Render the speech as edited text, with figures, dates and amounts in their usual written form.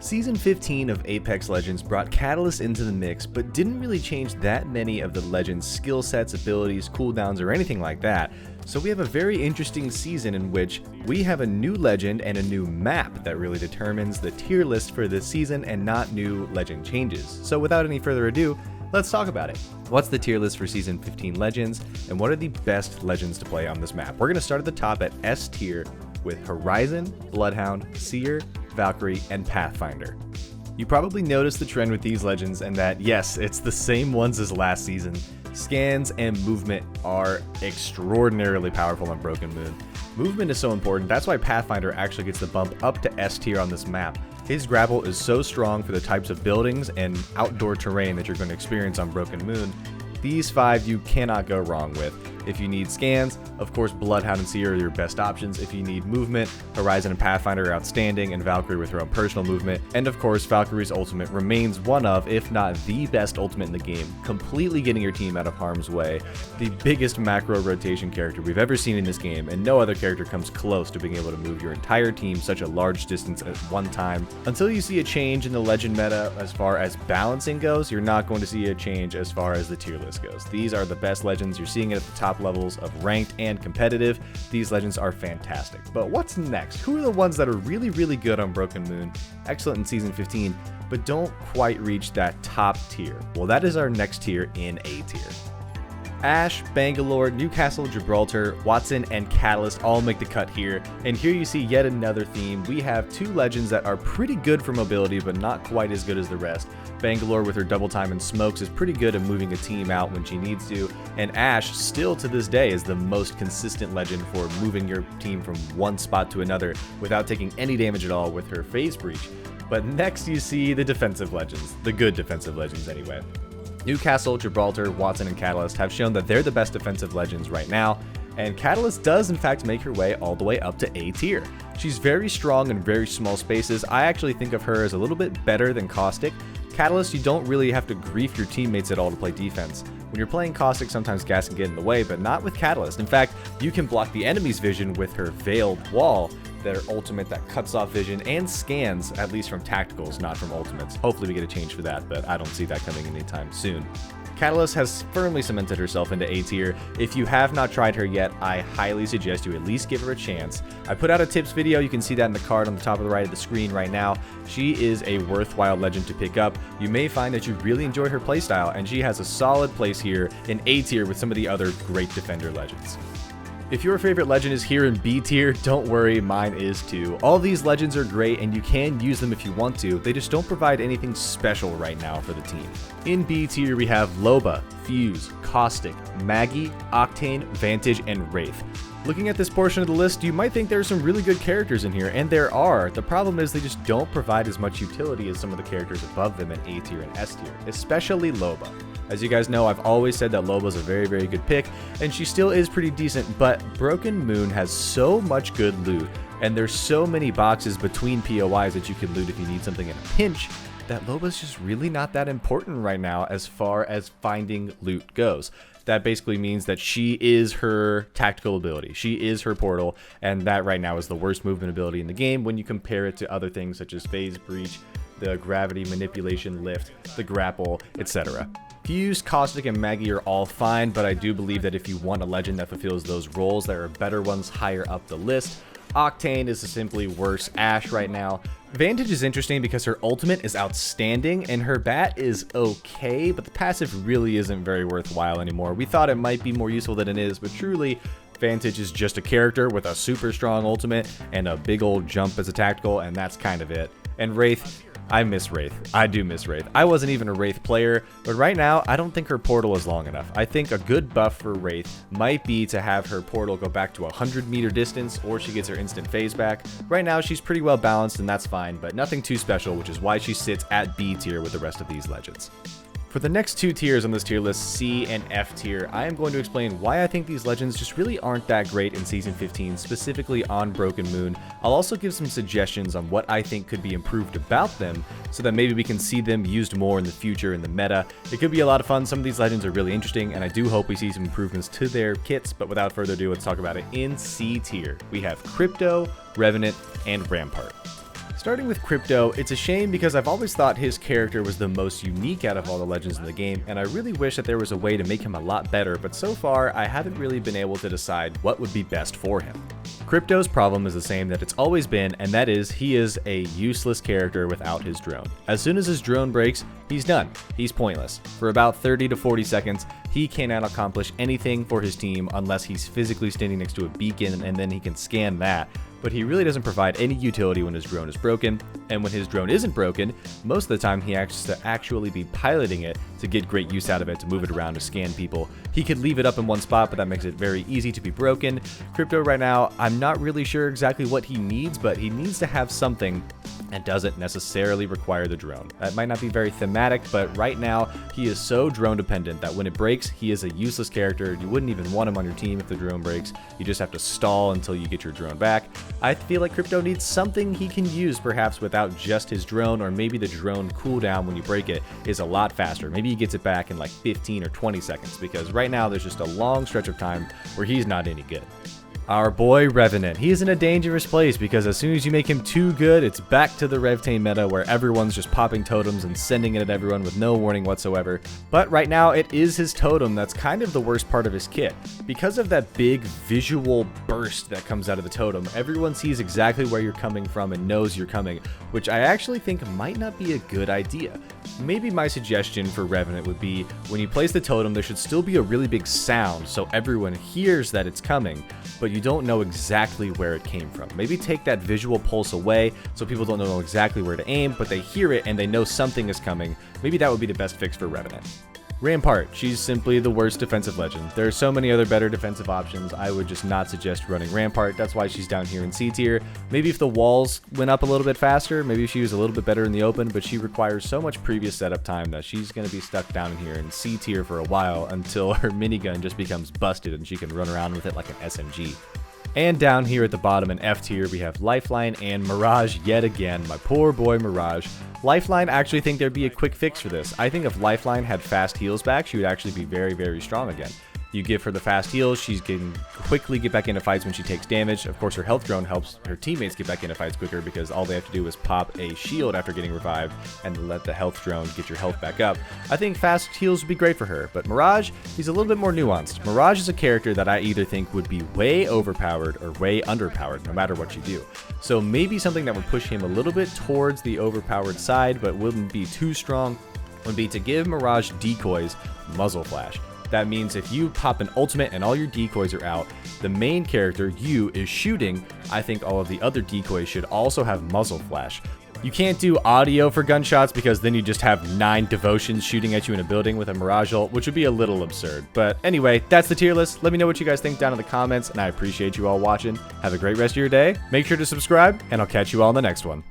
Season 15 of Apex Legends brought Catalyst into the mix, but didn't really change that many of the Legends' skill sets, abilities, cooldowns, or anything like that. So we have a very interesting season in which we have a new Legend and a new map that really determines the tier list for this season and not new Legend changes. So without any further ado, let's talk about it. What's the tier list for Season 15 Legends, and what are the best Legends to play on this map? We're going to start at the top at S tier with Horizon, Bloodhound, Seer, Valkyrie, and Pathfinder. You probably noticed the trend with these Legends and that, yes, it's the same ones as last season. Scans and movement are extraordinarily powerful on Broken Moon. Movement is so important, that's why Pathfinder actually gets the bump up to S tier on this map. His grapple is so strong for the types of buildings and outdoor terrain that you're going to experience on Broken Moon. These 5 you cannot go wrong with. If you need scans, of course Bloodhound and Seer are your best options. If you need movement, Horizon and Pathfinder are outstanding, and Valkyrie with her own personal movement. And of course, Valkyrie's ultimate remains one of, if not the best ultimate in the game, completely getting your team out of harm's way. The biggest macro rotation character we've ever seen in this game, and no other character comes close to being able to move your entire team such a large distance at one time. Until you see a change in the Legend meta as far as balancing goes, you're not going to see a change as far as the tier list goes. These are the best Legends. You're seeing it at the top levels of ranked and competitive. These Legends are fantastic. But what's next? Who are the ones that are really, really good on Broken Moon, excellent in Season 15, but don't quite reach that top tier? Well, that is our next tier in A tier. Ashe, Bangalore, Newcastle, Gibraltar, Wattson, and Catalyst all make the cut here, and here you see yet another theme. We have 2 Legends that are pretty good for mobility, but not quite as good as the rest. Bangalore with her double time and smokes is pretty good at moving a team out when she needs to, and Ashe still to this day is the most consistent Legend for moving your team from one spot to another without taking any damage at all with her phase breach. But next you see the defensive Legends, the good defensive Legends anyway. Newcastle, Gibraltar, Wattson, and Catalyst have shown that they're the best defensive Legends right now, and Catalyst does in fact make her way all the way up to A tier. She's very strong in very small spaces. I actually think of her as a little bit better than Caustic. Catalyst, you don't really have to grief your teammates at all to play defense. When you're playing Caustic, sometimes gas can get in the way, but not with Catalyst. In fact, you can block the enemy's vision with her Veiled Wall, their ultimate that cuts off vision and scans, at least from tacticals, not from ultimates. Hopefully we get a change for that, but I don't see that coming anytime soon. Catalyst has firmly cemented herself into A tier. If you have not tried her yet, I highly suggest you at least give her a chance. I put out a tips video, you can see that in the card on the top of the right of the screen right now. She is a worthwhile Legend to pick up. You may find that you really enjoy her playstyle, and she has a solid place here in A tier with some of the other great Defender Legends. If your favorite Legend is here in B tier, don't worry, mine is too. All these Legends are great and you can use them if you want to, they just don't provide anything special right now for the team. In B tier we have Loba, Fuse, Caustic, Maggie, Octane, Vantage, and Wraith. Looking at this portion of the list, you might think there are some really good characters in here, and there are. The problem is they just don't provide as much utility as some of the characters above them in A tier and S tier, especially Loba. As you guys know, I've always said that Loba's a very, very good pick, and she still is pretty decent, but Broken Moon has so much good loot, and there's so many boxes between POIs that you can loot if you need something in a pinch, that Loba's just really not that important right now as far as finding loot goes. That basically means that she is her tactical ability. She is her portal, and that right now is the worst movement ability in the game when you compare it to other things such as phase breach, the gravity manipulation lift, the grapple, etc. Fuse, Caustic, and Maggie are all fine, but I do believe that if you want a Legend that fulfills those roles, there are better ones higher up the list. Octane is a simply worse Ashe right now. Vantage is interesting because her ultimate is outstanding and her bat is okay, but the passive really isn't very worthwhile anymore. We thought it might be more useful than it is, but truly, Vantage is just a character with a super strong ultimate and a big old jump as a tactical, and that's kind of it. And Wraith, I miss Wraith. I do miss Wraith. I wasn't even a Wraith player, but right now, I don't think her portal is long enough. I think a good buff for Wraith might be to have her portal go back to a 100-meter distance, or she gets her instant phase back. Right now, she's pretty well balanced, and that's fine, but nothing too special, which is why she sits at B tier with the rest of these Legends. For the next 2 tiers on this tier list, C and F tier, I am going to explain why I think these Legends just really aren't that great in Season 15, specifically on Broken Moon. I'll also give some suggestions on what I think could be improved about them, so that maybe we can see them used more in the future in the meta. It could be a lot of fun. Some of these Legends are really interesting, and I do hope we see some improvements to their kits, but without further ado, let's talk about it. In C tier, we have Crypto, Revenant, and Rampart. Starting with Crypto, it's a shame because I've always thought his character was the most unique out of all the legends in the game, and I really wish that there was a way to make him a lot better, but so far I haven't really been able to decide what would be best for him. Crypto's problem is the same that it's always been, and that is he is a useless character without his drone. As soon as his drone breaks, he's done. He's pointless. For about 30 to 40 seconds, he cannot accomplish anything for his team unless he's physically standing next to a beacon, and then he can scan that. But he really doesn't provide any utility when his drone is broken, and when his drone isn't broken, most of the time he has to actually be piloting it to get great use out of it, to move it around, to scan people. He could leave it up in one spot, but that makes it very easy to be broken. Crypto right now, I'm not really sure exactly what he needs, but he needs to have something and doesn't necessarily require the drone. That might not be very thematic, but right now he is so drone dependent that when it breaks, he is a useless character. You wouldn't even want him on your team if the drone breaks. You just have to stall until you get your drone back. I feel like Crypto needs something he can use perhaps without just his drone, or maybe the drone cooldown when you break it is a lot faster. Maybe he gets it back in like 15 or 20 seconds, because right now there's just a long stretch of time where he's not any good. Our boy Revenant. He is in a dangerous place because as soon as you make him too good, it's back to the Revtane meta where everyone's just popping totems and sending it at everyone with no warning whatsoever. But right now, it is his totem that's kind of the worst part of his kit. Because of that big visual burst that comes out of the totem, everyone sees exactly where you're coming from and knows you're coming, which I actually think might not be a good idea. Maybe my suggestion for Revenant would be, when you place the totem, there should still be a really big sound so everyone hears that it's coming, but you don't know exactly where it came from. Maybe take that visual pulse away so people don't know exactly where to aim, but they hear it and they know something is coming. Maybe that would be the best fix for Revenant. Rampart, she's simply the worst defensive legend. There are so many other better defensive options. I would just not suggest running Rampart. That's why she's down here in C tier. Maybe if the walls went up a little bit faster, maybe she was a little bit better in the open, but she requires so much previous setup time that she's going to be stuck down here in C tier for a while until her minigun just becomes busted and she can run around with it like an SMG. And down here at the bottom in F tier, we have Lifeline and Mirage yet again. My poor boy Mirage. Lifeline, I actually think there'd be a quick fix for this. I think if Lifeline had fast heals back, she would actually be very, very strong again. You give her the fast heals, she can quickly get back into fights when she takes damage. Of course, her health drone helps her teammates get back into fights quicker because all they have to do is pop a shield after getting revived and let the health drone get your health back up. I think fast heals would be great for her, but Mirage, he's a little bit more nuanced. Mirage is a character that I either think would be way overpowered or way underpowered, no matter what you do. So maybe something that would push him a little bit towards the overpowered side, but wouldn't be too strong, would be to give Mirage decoys muzzle flash. That means if you pop an ultimate and all your decoys are out, the main character, you, is shooting, I think all of the other decoys should also have muzzle flash. You can't do audio for gunshots because then you just have 9 devotions shooting at you in a building with a Mirage ult, which would be a little absurd. But anyway, that's the tier list. Let me know what you guys think down in the comments, and I appreciate you all watching. Have a great rest of your day. Make sure to subscribe, and I'll catch you all in the next one.